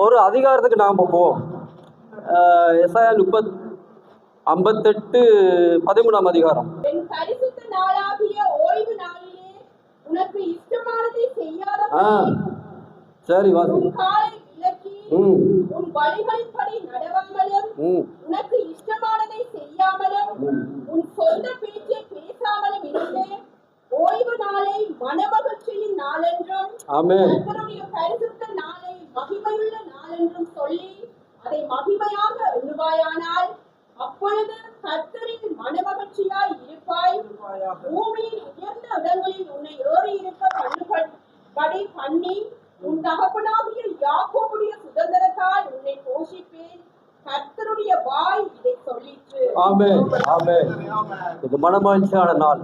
ஒரு அதிகாரத்துக்கு நாம் போவோம். எசாயா 58:13 அதிகாரம். என் பரிசுத்த நாளாகிய ஓய்வு நாளிலே உனக்கு இஷ்டமானதை செய்யாத சரி வாசி. உன் காலை விலக்கி உன் வழிகளின்படி நடவாமலும் உனக்கு இஷ்டமானதை செய்யாமலும் உன் சொந்த பேச்சை பேசாமலும் இருந்தே ஓய்வு நாளை மனமகிழ்ச்சியின் நாளென்றும் கர்த்தருடைய பரிசுத்த நாளை மகிமையுள்ள நாளென்றும் சொல்லி அதை மகிமையாக எண்ணுவாயானால் அப்பொழுது கர்த்தரின் மனமகிழ்ச்சியாய் இருப்பாய். பூமியின் உயர்ந்த இடங்களில் உன்னை ஏறி இருக்க பண்ணுபடி பண்ணி உன் தகப்பனாகிய யாக்கோபுடைய சுதந்திரத்தால் உன்னை போஷிப்பேன். கர்த்தருடைய வாய் இதை சொல்லிற்று. ஆமென், ஆமென். இது மனமகிழ்ச்சியான நாள்.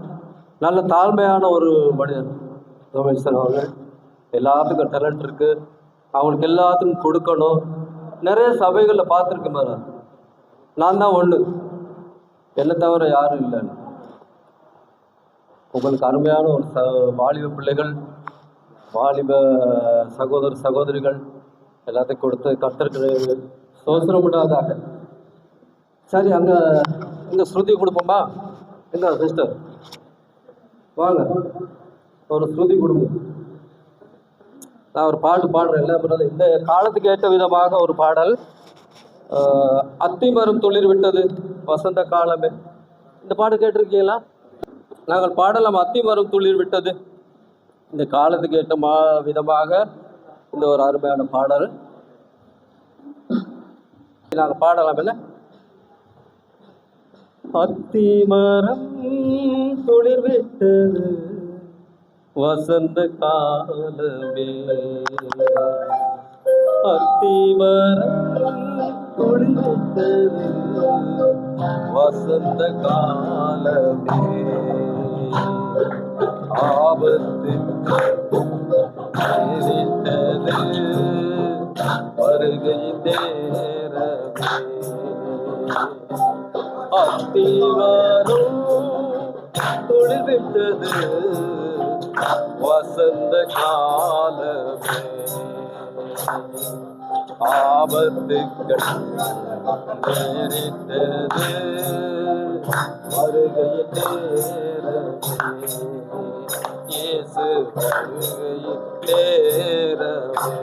நல்ல தாழ்மையான ஒரு மனிதன் சோமேஸ்வரன் அவர்கள். எல்லாத்துக்கும் டேலண்ட் இருக்கு, அவங்களுக்கு எல்லாத்துக்கும் கொடுக்கணும். நிறைய சபைகளில் பார்த்துருக்கேன் பாரு, நான் தான் ஒன்று, என்னை தவிர யாரும் இல்லைன்னு. உங்களுக்கு அருமையான ஒரு வாலிப பிள்ளைகள், வாலிப சகோதர சகோதரிகள் எல்லாத்தையும் கொடுத்து கர்த்தருக்கு சோசனம் விடாதாக. சரி, அங்கே ஸ்ருதி கொடுப்போமா? எங்க சிஸ்டர் வாங்க, ஒரு ஸ்ருதி கொடுப்போம். நான் ஒரு பாட்டு பாடுறேன். இல்லை, இந்த காலத்துக்கு ஏற்ற விதமாக ஒரு பாடல். அத்திமரம் துளிர் விட்டது வசந்த காலமே. இந்த பாட்டு கேட்டிருக்கீங்களா? நாங்கள் பாடலாம். அத்திமரம் துளிர் விட்டது. இந்த காலத்துக்கு ஏற்ற விதமாக இந்த ஒரு அருமையான பாடல் நாங்கள் பாடலாம். என்ன? அத்திமரம் துளிர் விட்டது வசந்த காலமே, அத்திமரம் துளிர் விட்டது வசந்த காலமே, ஆபத்து நேரிட்டது வருகை நேரமே, அத்திமரம் துளிர் விட்டது வசந்த காலமே, ஆபத்துக்கள் நேரிட்டது வருகையின் நேரமே, இயேசு வருகையின் நேரமே.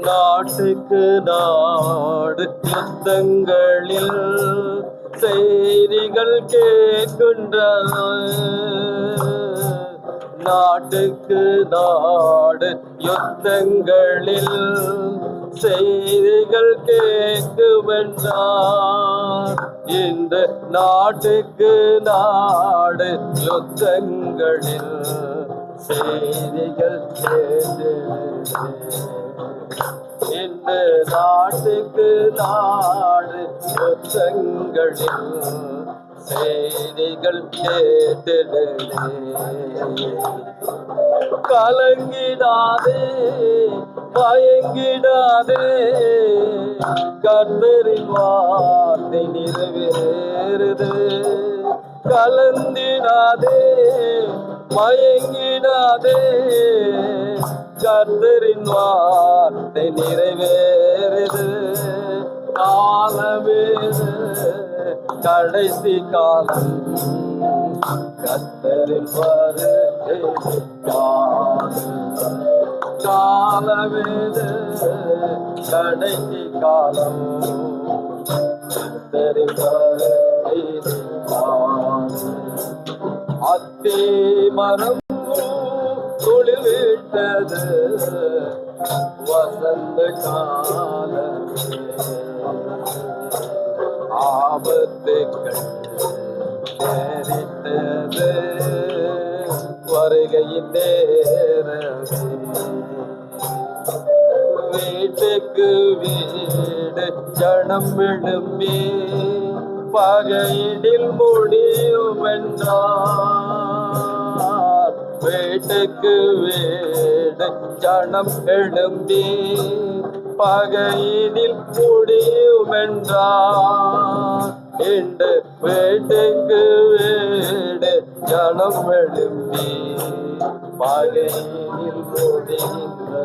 நாட்டுக்கு நாடு யுத்தங்களில் செய்திகள் கேட்கின்றன, நாட்டுக்கு நாடு யுத்தங்களில் செய்திகள் கேட்குமென்றார். இந்த நாட்டுக்கு நாடு யுத்தங்களில் செய்திகள் இந்த நாட்டுக்கு நாடு யுத்தங்களில் செய்திகள் கேட்டிடு. கலங்கிடாதே, பயங்கிடாதே, கர்த்தரின் வார்த்தை நிறைவேறுது. கலந்திடாதே, மயங்கிடாதே, கர்த்தரின் வார்த்தை நிறைவேறுது. காலமேது கடைசி காலம், கர்த்தரின் வருகை காலமேது கடைசி காலம், கர்த்தரின் வருகை அத்தி மரம் துளிர் விட்டது வசந்த காலமே, ஆபத்துக்கள் நேரிட்டது வருகையின் நேரமே, வீட்டுக்கு வீடு ஜனம் எழும்பி பகையினில் முடியும் என்றார். வீட்டுக்கு வீடு ஜனம் எழும்பி பகையினில் முடியும் என்றார். இன்று வீட்டுக்கு வீடு ஜனம் எழும்பி பகையினில் முடிகின்றன.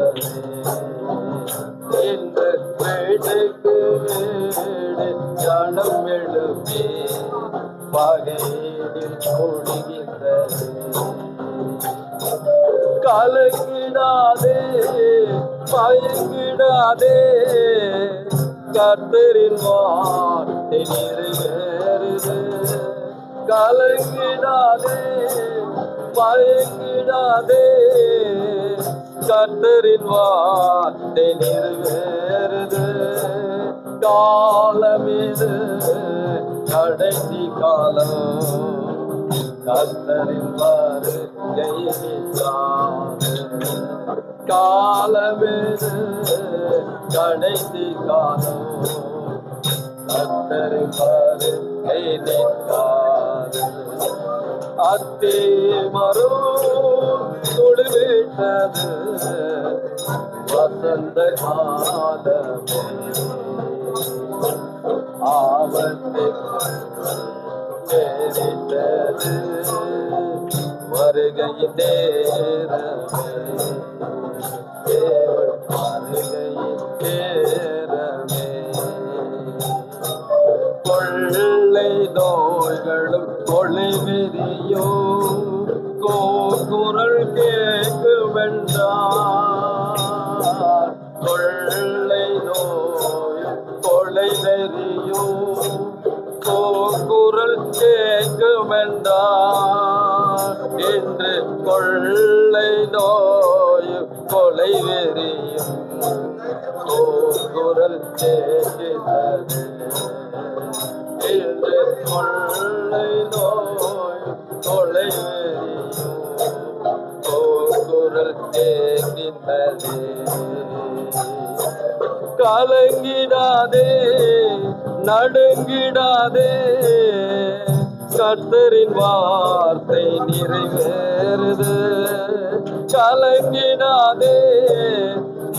மயங்கிடாதே, கர்த்தரின் வார்த்தை நிறைவேறுது. கலங்கிடாதே, மயங்கிடாதே, கர்த்தரின் வார்த்தை நிறைவேறுது. காலம் இது கடைசி காலம், கர்த்தரின் வருகை நிற்காது. காலம் இது கடைசி காலம், கர்த்தரின் வருகை நிற்காது. அத்தி மரம் துளிர்விட்டது, வசந்த காலமே. ஆபத்து நேரிட்டது, வருகையின் நேரமே. தேவன் வருகையின் நேரமே. கொள்ளை நோய்களும் கொள்ளை வெறியும் கூக்குரல் கேட்குமென்றார். கொள்ளை நோயும் கொள்ளை வெறியும் கூக்குரல் கேட்குமென்றார். என்று கொள்ளை நோயும் கொலை வெறியும் கூக்குரல் கேட்கிறது. என்று கொள்ளை நோயும் கொலை வெறியும் கூக்குரல் கேட்கின்றது. கலங்கிடாதே, நடுங்கிடாதே, கர்த்தரின் வார்த்தை நிறைவேறுது. கலங்கிடாதே,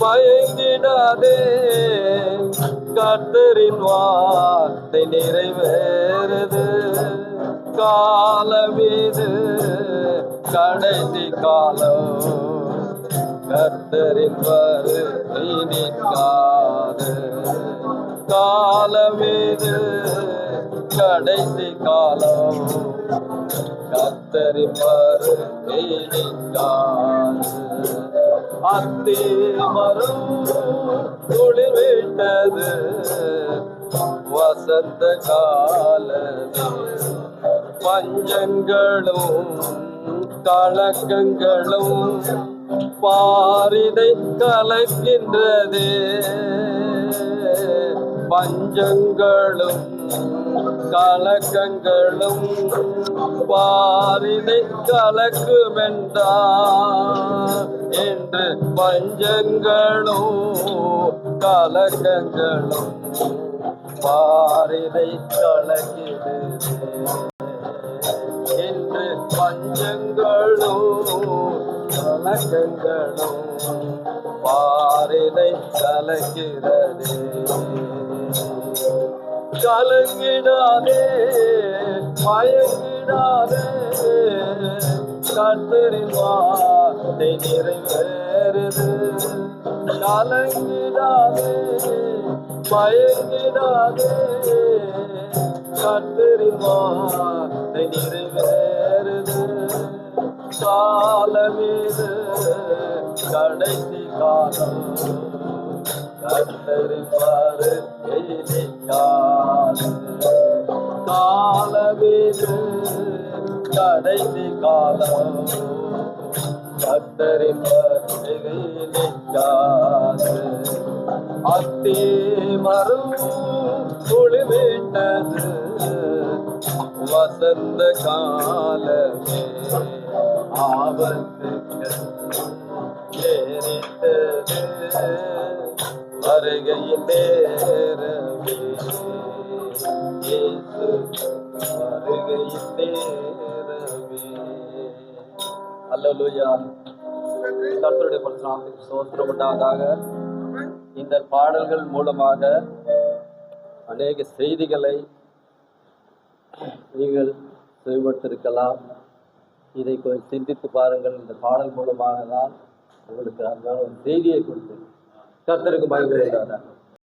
மயங்கிடாதே, கர்த்தரின் வார்த்தை நிறைவேறுது. காலம் இது கடைசி காலம், கர்த்தரின் வருகை நிற்காது. காலம் இது கடைசி காலம், கர்த்தரின் வருகை நிற்காது. அத்தி மரம் துளிர்விட்டது, வசந்த காலமே. பஞ்சங்களும் கலக்கங்களும் பாரிதை கலக்கின்றதே. பஞ்சங்களும் கலக்கங்களும் பாரிதை கலக்குமென்றார். என்று பஞ்சங்களும் கலக்கங்களும் பாரிதை கலக்கிடுதே. என்று பஞ்சங்களும் கலக்கங்களும் பாரிதை கலக்கிறது. கலங்கிடாதே, மயங்கிடாதே, கர்த்தரின் வார்த்தை நிறைவேறுது. கலங்கிடாதே, மயங்கிடாதே, கர்த்தரின் வார்த்தை நிறைவேறுது. காலம் இது கடைசி காலம், கர்த்தரின் வருகை நிற்காது. காலம் இது கடைசி காலம், கர்த்தரின் வருகை நிற்காது. அத்தி மரம் துளிர்விட்டது, வசந்த காலமே. ஆபத்துக்கள் நேரிட்டது, வருகையின் நேரமே. இயேசு வருகையின் நேரமே. அல்லேலூயா. கர்த்தருடைய பரிசுத்த நாமத்துக்கு ஸ்தோத்திரம் உண்டாவதாக. இந்த பாடல்கள் மூலமாக அநேக செய்திகளை நீங்கள் செவிமடுத்திருக்கலாம். இதை கொஞ்சம் சிந்தித்து பாருங்கள். இந்த பாடல் மூலமாக தான் உங்களுக்கு அதனால ஒரு செய்தியை கொடுத்து கர்த்தருக்கு மகிமை உண்டாவதாக.